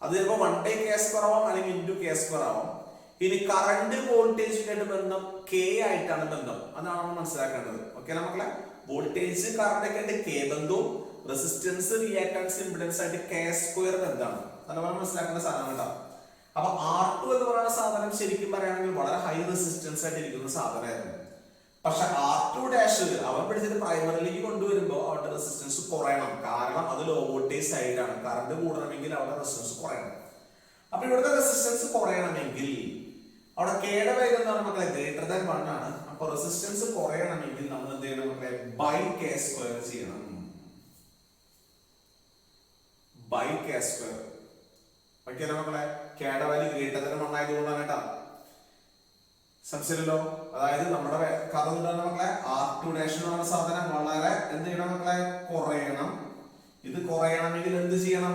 അത് ചിലപ്പോൾ 1/k² ആവാം അല്ലെങ്കിൽ × k² ആവാം. ഇനി കറണ്ട് വോൾട്ടേജിനായിട്ട് ബന്ധം k ആയിട്ടാണ് ബന്ധം. അതാണ് നമ്മൾ മനസ്സിലാക്കേണ്ടത്. ഓക്കെ മക്കളെ, വോൾട്ടേജ് കറണ്ട് ഒക്കെ ആയിട്ട് k ബന്ധവും റെസിസ്റ്റൻസ്, റിയാക്ടൻസ്, ഇംപിഡൻസ് ആയിട്ട് k² ബന്ധമാണ്. നല്ലപോലെ മനസ്സിലാക്കേണ്ട സാധനം കേട്ടോ. അപ്പൊ R2 എന്ന് പറയുന്ന സാധനം ശരിക്കും പറയുകയാണെങ്കിൽ വളരെ ഹൈ റെസിസ്റ്റൻസ് ആയിട്ട് ഇരിക്കുന്ന സാധനമായിരുന്നു. പക്ഷെ R2' അവൻ പിടിച്ചിട്ട് പ്രൈമറിയിലേക്ക് കൊണ്ടുവരുമ്പോൾ അവിടെ റെസിസ്റ്റൻസ് കുറയണം. കാരണം അത് ലോ വോൾട്ടേജ് സൈഡാണ്. കറണ്ട് കൂടണമെങ്കിൽ അവിടെ റെസിസ്റ്റൻസ് കുറയണം. അപ്പൊ ഇവിടുത്തെ റെസിസ്റ്റൻസ് കുറയണമെങ്കിൽ അവിടെ കെയുടെ വാല്യൂ എന്താണ് മക്കളെ ഗ്രേറ്റർ ദാൻ 1 ആണ്. അപ്പൊ റെസിസ്റ്റൻസ് കുറയണമെങ്കിൽ നമ്മൾ എന്ത് ചെയ്യണം മക്കളെ k² ചെയ്യണം. k². ഓക്കെ മക്കളെ, കെയുടെ വാല്യൂ ഗ്രേറ്റർ ദാൻ 1 ആയതുകൊണ്ടാണ് കേട്ടോ. സംശയമല്ലോ. അതായത് നമ്മുടെ കഥ എന്താണ് മക്കളെ, R2' എന്ന് പറയുന്ന സാധനം വളരെ എന്ത് ചെയ്യണം മക്കളെ കുറയണം. ഇത് കുറയണമെങ്കിൽ എന്ത് ചെയ്യണം,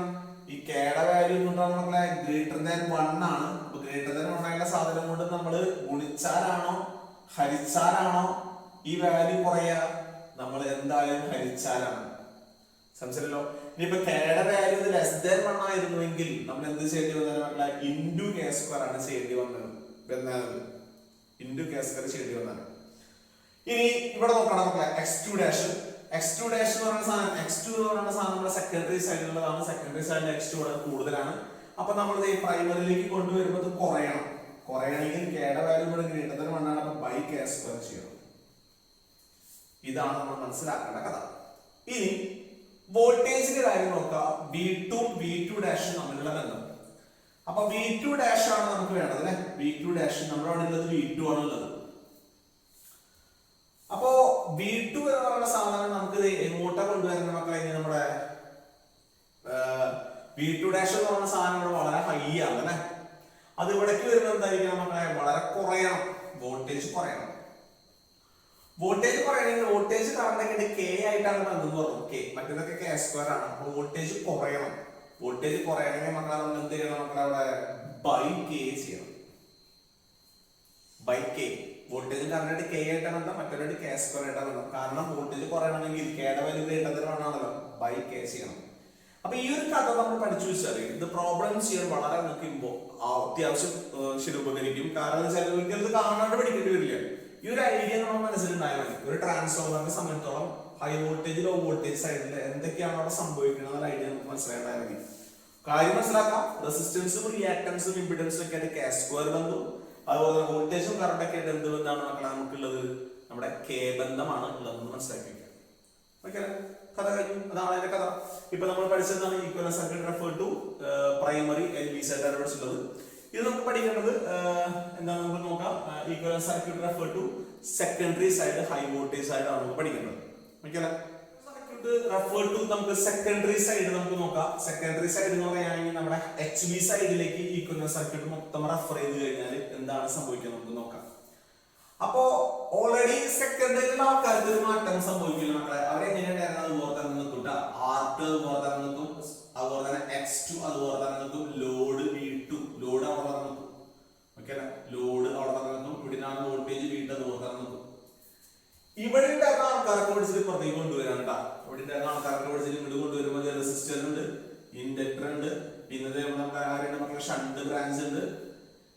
ഈ കെയുടെ വാല്യൂ കൊണ്ടാണ് മക്കളെ ഗ്രേറ്റർ ദാൻ 1 ആണ്. അപ്പൊ ഗ്രേറ്റർ ദാൻ 1 ആയുള്ള സാധനം കൊണ്ട് നമ്മൾ ഗുണിച്ചാലാണോ ഹരിച്ചാലാണോ ഈ വാല്യൂ കുറയുക? നമ്മൾ എന്തായാലും ഹരിച്ചാലാണ്. സംശയമല്ലോ. ഇനിയിപ്പോ കെയുടെ വാല്യൂ ലെസ് ദാൻ 1 ആയിരുന്നുവെങ്കിൽ നമ്മൾ എന്ത് ചെയ്യേണ്ടി വന്നത് മക്കളെ × k² ആണ് ചെയ്യേണ്ടി വന്നത്. × k² ചെയ്യേണ്ടി വന്നത്. ഇനി ഇവിടെ നോക്കണം മക്കളെ x2' എന്ന് പറയുന്ന സാധനം, x2 എന്ന് പറയുന്ന സാധനം നമ്മുടെ സെക്കൻഡറി സൈഡിലുള്ളതാണ്. സെക്കൻഡറി സൈഡിൽ x2 വളരെ കൂടുതലാണ്. അപ്പൊ നമ്മൾ ഈ പ്രൈമറിയിലേക്ക് കൊണ്ടുവരുമ്പോൾ ഇത് കുറയണമെങ്കിൽ കെയുടെ വാല്യൂ ഇവിടെ ഗ്രേറ്റർ ദാൻ 1 ആണ്. അപ്പൊ k² ചെയ്യണം. ഇതാണ് നമ്മൾ മനസ്സിലാക്കേണ്ട കഥ. ഇനി വോൾട്ടേജിന്റെ കാര്യം നോക്കാം. V2 V2' തമ്മിലുള്ള ബന്ധം. അപ്പൊ V2' ആണ് നമുക്ക് വേണ്ടത് അല്ലെ. V2' നമ്മുടെ അവിടെ ഉള്ളത് V2 ആണ് ഉള്ളത്. അപ്പോ V2 എന്ന് പറയുന്ന സാധനം നമുക്ക് എങ്ങോട്ടാ കൊണ്ടുവരുന്ന മക്കളെ? നമ്മുടെ V2' എന്ന് പറയുന്ന സാധനം ഇവിടെ വളരെ ഹൈ ആണ് അല്ലെ. അത് ഇവിടേക്ക് വരുമ്പോൾ എന്തായിരിക്കണം മക്കളെ? വളരെ കുറയണം. വോൾട്ടേജ് കുറയണം. വോൾട്ടേജ് കുറയണമെങ്കിൽ വോൾട്ടേജ് കറണ്ടൊക്കെ k ആയിട്ടാണ് ബന്ധം പറഞ്ഞു. k മറ്റേതൊക്കെ k² ആണ്. അപ്പൊ വോൾട്ടേജ് കുറയണം. വോൾട്ടേജ് കുറയണമെങ്കിൽ മക്കളെ നമ്മൾ എന്ത് ചെയ്യണം മക്കളെ? അവിടെ k ചെയ്യണം. k വോൾട്ടേജ് കറണ്ട് k ആയിട്ടാണ് ബന്ധം, മറ്റൊരു k² ആയിട്ടാണ് ബന്ധം. കാരണം വോൾട്ടേജ് കുറയണമെങ്കിൽ കെയുടെ വാല്യൂ ഗ്രേറ്റർ ദാൻ 1 ആണല്ലോ. k ചെയ്യണം. അപ്പൊ ഈ ഒരു കഥ നമ്മൾ പഠിച്ചു വെച്ചാൽ ഇത് പ്രോബ്ലം ചെയ്യാൻ വളരെ നോക്കുമ്പോൾ അത്യാവശ്യം ശരി ഉപകരിക്കും. കാരണം ചിലർക്ക് ഇത് കാണാണ്ട് പഠിക്കേണ്ടി വരില്ല. ഈ ഒരു ഐഡിയ നമ്മൾ മനസ്സിലുണ്ടായാൽ മതി. ഒരു ട്രാൻസ്ഫോമറിനെ സംബന്ധിച്ചോളം ഹൈ വോൾട്ടേജ് ലോ വോൾട്ടേജ് സൈഡിൽ എന്തൊക്കെയാണ് അവിടെ സംഭവിക്കുന്നത് എന്ന ഐഡിയ നമുക്ക് മനസ്സിലായാൽ മതി. കാര്യം മനസ്സിലാക്കാം. റെസിസ്റ്റൻസും റിയാക്ടൻസും ഇംപിഡൻസും ഒക്കെ ആയിട്ട് k² ബന്ധവും അതുപോലെ വോൾട്ടേജും കറണ്ടൊക്കെ ആയിട്ട് എന്ത് ബന്ധമാണ് മക്കളെ നമുക്കുള്ളത്? നമ്മുടെ k ബന്ധമാണ് ഉള്ളതെന്ന് മനസ്സിലാക്കി വെക്കാം. ഓക്കെ, കഥ കഴിഞ്ഞു. അതാണ് അതിന്റെ കഥ. ഇപ്പൊ നമ്മൾ പഠിച്ചതാണ് equivalent circuit refer to primary LV സൈഡാണ് പഠിച്ചിട്ടുള്ളത്. ഇത് നമുക്ക് പഠിക്കേണ്ടത് എന്താണ് നമുക്ക് നോക്കാം. Equivalent circuit refer to secondary side high voltage side ആണ് നമുക്ക് പഠിക്കേണ്ടത്. ഓക്കെ, സർക്യൂട്ട് റെഫർ ടു നമുക്ക് സെക്കൻഡറി സൈഡ് നമുക്ക് നോക്കാം. സെക്കൻഡറി സൈഡ് എന്ന് പറയുകയാണെങ്കിൽ നമ്മുടെ HV സൈഡിലേക്ക് ഈക്വലന്റ് സർക്യൂട്ട് മൊത്തം റെഫർ ചെയ്ത് കഴിഞ്ഞാൽ എന്താണ് സംഭവിക്കുന്നത് നമുക്ക് നോക്കാം. അപ്പോ ഓൾറെഡി സെക്കൻഡറിയിലുള്ള ആൾക്കാർക്ക് ഒരു മാറ്റം സംഭവിക്കില്ല മക്കളെ. അവരെങ്ങനെയാണ് അതുപോലെ തന്നെ നിൽക്കും. R2 അതുപോലെ തന്നെ നിൽക്കും. അതുപോലെ തന്നെ X2 അതുപോലെ തന്നെ നിൽക്കും. ലോഡ് V2 ലോഡ് അവിടെ തന്നെ നിൽക്കും. ഓക്കെ, ലോഡ് അവിടെ തന്നെ നിൽക്കും. ഇവിടെയാണ് വോൾട്ടേജ് V2 അതുപോലെ തന്നെ നിൽക്കും. ഇവിടെ ഉണ്ടായിരുന്ന ആൾക്കാർക്ക് പഠിച്ചിട്ട് പുറത്തേക്ക് കൊണ്ടുവരാൻ കേട്ടാ. ഇവിടെ ഉണ്ടായിരുന്ന ആൾക്കാർക്ക് പഠിച്ചിട്ട് ഇങ്ങോട്ട് കൊണ്ടുവരുമ്പോൾ റെസിസ്റ്റർ ഉണ്ട്, ഇൻഡക്ടർ ഉണ്ട്, പിന്നെ നമ്മുടെ ആരുടെ മക്കളെ ഷണ്ട് ബ്രാഞ്ച് ഉണ്ട്.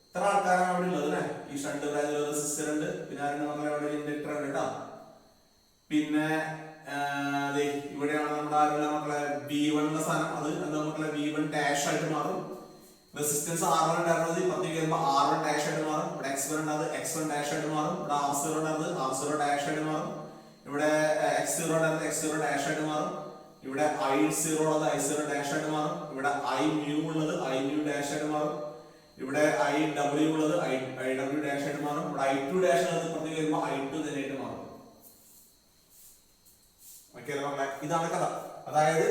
ഇത്ര ആൾക്കാരാണ് അവിടെ ഉള്ളത് അല്ലെ. ഈ ഷണ്ട് ബ്രാഞ്ചിൽ റെസിസ്റ്റർ ഉണ്ട്, പിന്നെ ആരുടെ മക്കളെ അവിടെ ഇൻഡക്ടർ ഉണ്ട് കേട്ടോ. പിന്നെ ഇവിടെയാണ് നമ്മുടെ ആരുടെ മക്കളെ V1 സാധനം. അത് എന്താ മക്കളെ V1' ആയിട്ട് മാറും. റെസിസ്റ്റൻസ് R1 ഉണ്ടായിരുന്നത് ഇപ്പുറത്തേക്ക് വരുമ്പോൾ R1 ഡാഷ് ആയിട്ട് മാറും. ഇവിടെ X1 ഉണ്ടായിരുന്നത് X1 ഡാഷ് ആയിട്ട് മാറും. ഇവിടെ R0 ഉണ്ടായിരുന്നത് R0 ഡാഷ് ആയിട്ട് മാറും. ഇവിടെ X0 ഉണ്ടായിരുന്നത് X0 ഡാഷ് ആയിട്ട് മാറും. ഇവിടെ I0 ഉള്ളത് I0 ഡാഷ് ആയിട്ട് മാറും. ഇവിടെ I mu ഉള്ളത് I mu ഡാഷ് ആയിട്ട് മാറും. ഇവിടെ IW ഉള്ളത് IW ഡാഷ് ആയിട്ട് മാറും. ഇവിടെ I2 ഡാഷ് ഉള്ളത് ഇപ്പുറത്തേക്ക് വരുമ്പോൾ I2 തന്നെയായിട്ട് മാറും. ഇതാണ് കഥ. അതായത്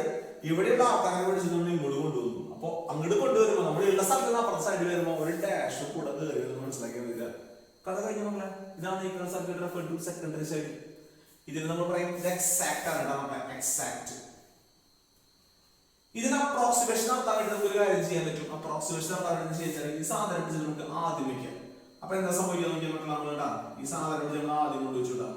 ഇവിടെയുള്ള ആൾക്കാരെ പഠിച്ചത് നമ്മൾ ഇങ്ങോട്ട് കൊണ്ടുവന്നു. അപ്പൊ അങ്ങോട്ട് കൊണ്ടുവരുമ്പോ നമ്മളുള്ള സ്ഥലത്ത് അപ്പുറത്തെ സൈഡിൽ വരുമ്പോൾ ഒരു ഡാഷ് കൂടെ കയറി മനസ്സിലാക്കിയാൽ മതി. കഥ കഴിഞ്ഞ നമ്മളെ ഇതാണ് ഈ circuit refer to secondary side. ഇതിന് നമ്മൾ പറയും എക്സാക്ട് ആണ് നമ്മളെ എക്സാക്ട്. ഇതിന് അപ്രോക്സിമേഷൻ നടത്താൻ വേണ്ടി നമുക്ക് ഒരു കാര്യം ചെയ്യാൻ പറ്റും. അപ്രോക്സിമേഷൻ നടത്താൻ വേണ്ടി ചെയ്താൽ ഈ സാധനം പിടിച്ച് നമുക്ക് ആദ്യം വെക്കാം. അപ്പൊ എന്താ സംഭവിക്കാൻ നോക്കിയാൽ നമ്മൾ ഈ സാധനം പിടിച്ച് നമ്മൾ ആദ്യം കൊണ്ടുവച്ചിട്ടാ.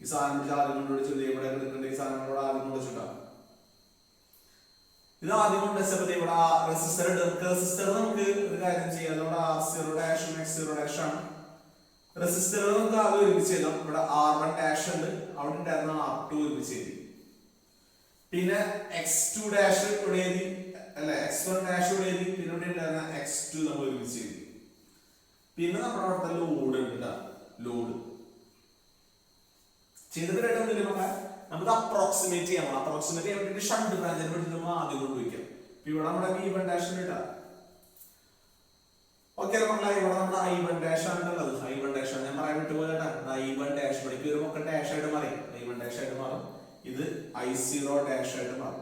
ഈ സാധനം പിടിച്ച് ആദ്യം കൊണ്ടുവച്ചിട്ട് ഇവിടെ എടുക്കേണ്ട ഈ സാധനങ്ങളോട് ആദ്യം കൊണ്ടുവച്ചിട്ടാ. ഇത് ആദ്യം കൊണ്ടുവച്ചപ്പോ ഇവിടെ റെസിസ്റ്റർ റെസിസ്റ്റർ നമുക്ക് ഒരു കാര്യം ചെയ്യാം. നമ്മുടെ R0 ഡാഷും X0 ഡാഷ് ആണ്. റെസിസ്റ്റർ നമുക്ക് ആദ്യം ഒരുമിച്ച് ചെയ്താൽ ഇവിടെ R1 ഡാഷ് ഉണ്ട്, അവിടെ ഉണ്ടായിരുന്ന R2 ഒരുമിച്ച് ചെയ്തു. പിന്നെ X2 ഡാഷ് ഇവിടെ എഴുതി അല്ല X1 ഡാഷ് ഇവിടെ എഴുതി. പിന്നെ ഇവിടെ ഉണ്ടായിരുന്ന X2 നമ്മൾ ഒരുമിച്ച് ചെയ്തു. പിന്നെ നമ്മുടെ അവിടുത്തെ ലോഡ് ഉണ്ട്. ലോഡ് ചെയ്തിട്ട് നമുക്ക് അപ്രോക്സിമേറ്റ് ചെയ്യാം. അപ്രോക്സിമേറ്റ് ചെയ്യാൻ വേണ്ടിട്ട് ഷണ്ട് ബ്രാഞ്ചിനെ വേണ്ടിട്ട് നമ്മൾ ആദ്യം കൊണ്ടുവയ്ക്കാം. ഇവിടെ നമ്മുടെ V1 ഡാഷ് ഇട്ടാ ഓക്കെ. ഇവിടെ നമ്മുടെ I1 ഡാഷ് ആണുള്ളത്. I1 ഡാഷ് ആണ് ഞാൻ പറയാൻ വിട്ടുപോലെ I1 ഡാഷ് ഇവിടേക്ക് വരുമ്പോൾ ഒക്കെ ഡാഷ് ആയിട്ട് മാറി. I1 ഡാഷ് ആയിട്ട് മാറും. ഇത് I0 ഡാഷ് ആയിട്ട് മാറും.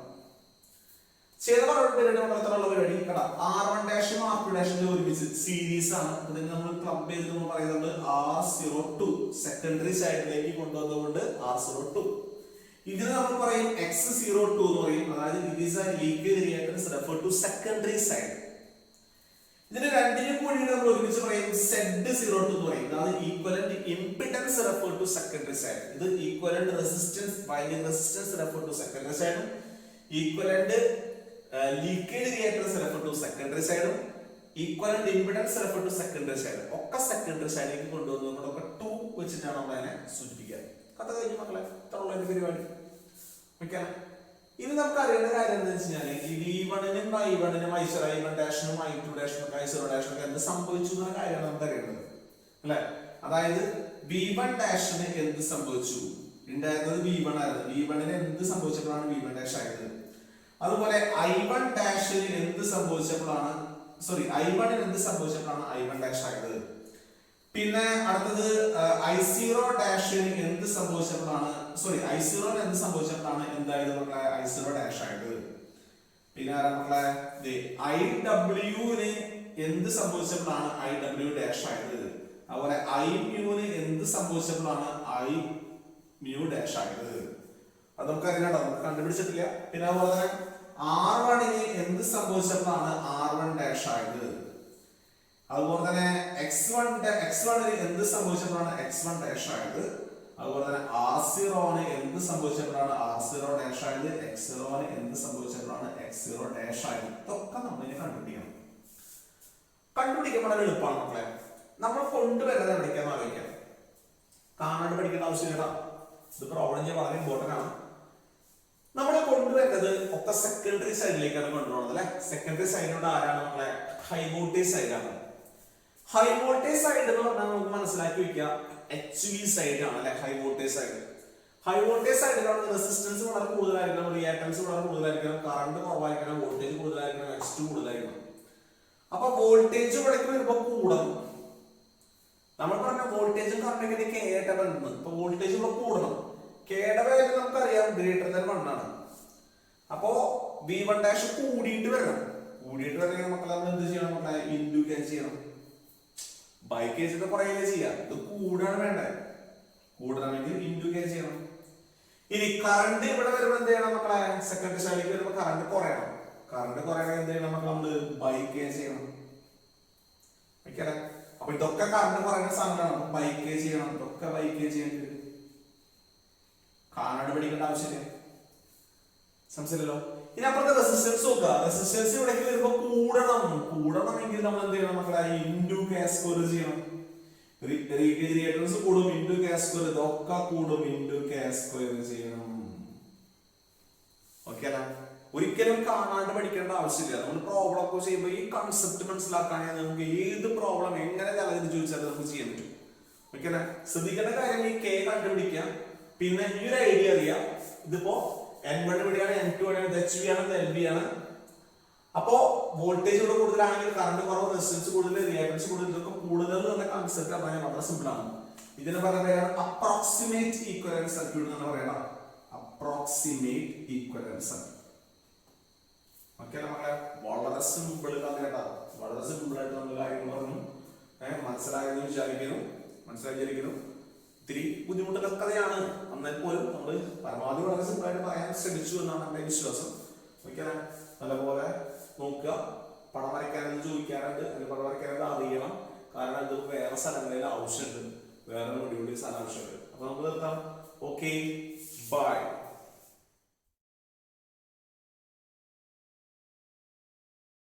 ചെയ്ത നമ്മളെത്രയുള്ള പരിപാടി കേട്ടാ. R1 ഡാഷും R2 ഡാഷും ഒരുമിച്ച് സീരീസ് ആണ്. അതിന് നമ്മൾ ക്ലബ് ചെയ്ത് നമ്മൾ പറയുന്നത് R02 സെക്കൻഡറി സൈഡിലേക്ക് കൊണ്ടുവന്നുകൊണ്ട് R02. ഇതിന് നമ്മൾ പറയും X02 എന്ന് പറയും. അതായത് it is a leakage reactance refer to secondary side. ഇതിന് രണ്ടിനും കൂടി നമ്മൾ ഒരുമിച്ച് പറയും Z02 എന്ന് പറയും. അതായത് equivalent impedance refer to secondary side. ഇത് equivalent resistance binding resistance refer to secondary സൈഡും equivalent leakage reactance refer to secondary സൈഡും equivalent impedance refer to secondary side ഒക്കെ സെക്കൻഡറി സൈഡിലേക്ക് കൊണ്ടുവന്നതൊക്കെ 2 വെച്ചിട്ടാണ് നമ്മൾ അതിനെ സൂചിപ്പിക്കുക. കഥ കഴിഞ്ഞു മക്കളെ. ഇത്രയുള്ള പരിപാടി ഓക്കെ. ഇനി നമുക്ക് അറിയേണ്ട കാര്യം എന്താ വെച്ച് കഴിഞ്ഞാൽ ഈ V1നും I1നും I1 ഡാഷിനും I2 ഡാഷിനും I0 ഡാഷിനും എന്ത് സംഭവിച്ചു എന്ന കാര്യമാണ് നമുക്ക് അറിയേണ്ടത് അല്ലെ. അതായത് V1 ഡാഷിന് എന്ത് സംഭവിച്ചു. ഉണ്ടായിരുന്നത് V1 ആയിരുന്നു. V1ന് എന്ത് സംഭവിച്ചപ്പോഴാണ് V1 ഡാഷ് ആയത്. അതുപോലെ I1 ഡാഷിന് എന്ത് സംഭവിച്ചപ്പോഴാണ് I1ന് എന്ത് സംഭവിച്ചപ്പോഴാണ് I1 ഡാഷ് ആയത്. പിന്നെ അടുത്തത് I0 ഡാഷിന് എന്ത് സംഭവിച്ചപ്പോഴാണ് I0 എന്ത് സംഭവിച്ചപ്പോഴാണ് എന്തായത് മക്കളെ I0 ഡാഷ് ആയത്. പിന്നെ മക്കളെ IW-ന് എന്ത് സംഭവിച്ചപ്പോഴാണ് IW ഡാഷ് ആയത്. അതുപോലെ IMU-ന് എന്ത് സംഭവിച്ചപ്പോഴാണ് IMU ഡാഷ് ആയത്. അത് നമുക്ക് അറിയാം, നമുക്ക് കണ്ടുപിടിച്ചിട്ടില്ല. പിന്നെ അതുപോലെ തന്നെ R1-ന് എന്ത് സംഭവിച്ചപ്പോഴാണ് R1 ഡാഷ് ആയത്. അതുപോലെ തന്നെ X1-ന് എന്ത് സംഭവിച്ചപ്പോഴാണ് X1 ഡാഷ് ആയത്. അതുപോലെ തന്നെ R0-ന് എന്ത് സംഭവിച്ചപ്പോഴാണ് R0 ഡാഷ് ആയത്. X0-ന് എന്ത് സംഭവിച്ചപ്പോഴാണ് X0 ഡാഷ് ആയത്. ഇതൊക്കെ നമ്മൾ ഇനി കണ്ടുപിടിക്കണം. കണ്ടുപിടിക്കാൻ വളരെ എളുപ്പമാണ് മക്കളെ. നമ്മൾ കൊണ്ടുവരുന്നത് എവിടേക്കാന്ന് ആലോചിക്കാം. കാണാണ്ട് പഠിക്കേണ്ട ആവശ്യമില്ല. ഇത് പ്രോബ്ലം ചെയ്യാൻ വളരെ ഇമ്പോർട്ടന്റ് ആണ്. നമ്മൾ കൊണ്ടുവരുന്നത് ഒക്കെ സെക്കൻഡറി സൈഡിലേക്കാണ് കൊണ്ടുപോകുന്നത് അല്ലെ. സെക്കൻഡറി സൈഡിനോട് ആരാണ് നമ്മളെ ഹൈ വോൾട്ടേജ് സൈഡാണ്. ഹൈ വോൾട്ടേജ് സൈഡ് എന്ന് പറഞ്ഞാൽ നമുക്ക് മനസ്സിലാക്കി വെക്കുക HV സൈഡ് ആണ് അല്ലെ. High voltage side. High voltage സൈഡിലാണ് റെസിസ്റ്റൻസ് വളരെ കൂടുതലായിരിക്കണം, റിയാക്ടൻസ് വളരെ കൂടുതലായിരിക്കണം, കറണ്ട് കുറവായിരിക്കണം, വോൾട്ടേജ് കൂടുതലായിരിക്കണം, X2 കൂടുതലായിരിക്കണം. അപ്പൊ വോൾട്ടേജ് ഇവിടേക്ക് വരുമ്പോ കൂടണം. നമ്മൾ പറഞ്ഞ വോൾട്ടേജും കറണ്ടൊക്കെ K ആയിട്ട് ബന്ധം. ഇപ്പൊ വോൾട്ടേജ് ഇവിടെ കൂടണം. Kയുടെ വാല്യൂ നമുക്കറിയാം ഗ്രേറ്റർ ദാൻ 1 ആണ്. അപ്പോ V1 ഡാഷ് കൂടിയിട്ട് വരണം. കൂടിയിട്ട് വരണമെങ്കിൽ മക്കളെ നമ്മൾ എന്ത് ചെയ്യണം മക്കളെ? ഇൻഡു K ചെയ്യണം. ബൈ K ചെയ്ത് കുറയില്ലേ ചെയ്യാം. ഇത് കൂടാണ് വേണ്ടേ. കൂടണമെങ്കിൽ ഇൻഡു K ചെയ്യണം. ഇനി കറണ്ട് ഇവിടെ വരുമ്പോൾ എന്ത് ചെയ്യണം മക്കളെ? സെക്കൻഡറി സൈഡിലേക്ക് വരുമ്പോൾ കറണ്ട് കുറയണം. കറണ്ട് കുറയണമെങ്കിൽ എന്ത് ചെയ്യണം മക്കളെ? നമ്മള് ബൈ K ചെയ്യണം. ഓക്കെ. അപ്പൊ ഇതൊക്കെ കറണ്ട് പറയുന്ന സാധനമാണ്. ബൈ K ചെയ്യണം. ഇതൊക്കെ ബൈ K ചെയ്യേണ്ടി വരും. കാണാണ്ട് പഠിക്കേണ്ട ആവശ്യമില്ല. സംശയമല്ലോ. ഇനി അപ്പുറത്തെ റെസിസ്റ്റൻസ് നോക്കുക. റെസിസ്റ്റൻസ് ഇവിടേക്ക് വരുമ്പോ കൂടണമെങ്കിൽ നമ്മൾ എന്ത് ചെയ്യണം മക്കളെ? ഇൻഡു K സ്ക്വയർ ചെയ്യണം. റിയാക്ടൻസ് കൂടും, ഇൻഡു K സ്ക്വയർ. ഇതൊക്കെ കൂടും, ഇൻഡു K സ്ക്വയർ ചെയ്യണം. ഓക്കെ അല്ല. ഒരിക്കലും കാണാണ്ട് പഠിക്കേണ്ട ആവശ്യമില്ല. നമ്മൾ പ്രോബ്ലം ഒക്കെ ചെയ്യുമ്പോൾ ഈ കൺസെപ്റ്റ് മനസ്സിലാക്കുകയാണെങ്കിൽ നമുക്ക് ഏത് പ്രോബ്ലം എങ്ങനെ തലതിരിച്ച് ചോദിച്ചാൽ നമുക്ക് ചെയ്യാൻ പറ്റും. ഓക്കെ, ശ്രദ്ധിക്കേണ്ട കാര്യം ഈ കെ കണ്ടുപിടിക്കുക, പിന്നെ ഈ ഒരു ഐഡിയ അറിയാം. ഇതിപ്പോ N1 ഇവിടെയാണ്, N2 ആണ്, HV ആണ്, LV ആണ്. അപ്പോ വോൾട്ടേജ് ഇവിടെ കൂടുതലാണെങ്കിൽ കറണ്ട് കുറവ്, റെസിസ്റ്റൻസ് കൂടുതൽ, റിയാക്ടൻസ് കൂടുതൽ, ഇതൊക്കെ കൂടുതൽ എന്ന കൺസെപ്റ്റ് പറഞ്ഞാൽ വളരെ സിമ്പിൾ ആണ്. ഇതിനെ പറയുന്നത് അപ്രോക്സിമേറ്റ് ഈക്വലന്റ് സർക്യൂട്ട് എന്ന് പറയണം. Approximate equivalent circuit. ഓക്കെ നമ്മളെ വളരെ സിമ്പിൾ കേട്ടോ, വളരെ സിമ്പിൾ ആയിട്ട് നമ്മൾ കാര്യങ്ങൾ പറഞ്ഞു. മനസ്സിലായെന്ന് വിചാരിക്കുന്നു. ഇത്തിരി ബുദ്ധിമുട്ടുള്ള കഥയാണ്, എന്നാൽ പോലും നമ്മൾ പരമാവധി വളരെ സിമ്പിൾ ആയിട്ട് പറയാൻ ശ്രമിച്ചു എന്നാണ് എന്റെ വിശ്വാസം. ഓക്കെ, നല്ലപോലെ നോക്കുക. പടം വരയ്ക്കാനെന്ന് ചോദിക്കാറുണ്ട്, അല്ലെങ്കിൽ പടം വരയ്ക്കാനത് അറിയണം. കാരണം ഇത് വേറെ സ്ഥലങ്ങളിൽ ആവശ്യമുണ്ട്, വേറെ സ്ഥലം ആവശ്യമുണ്ട്. അപ്പൊ നമുക്ക് നിർത്താം. ഓക്കെ.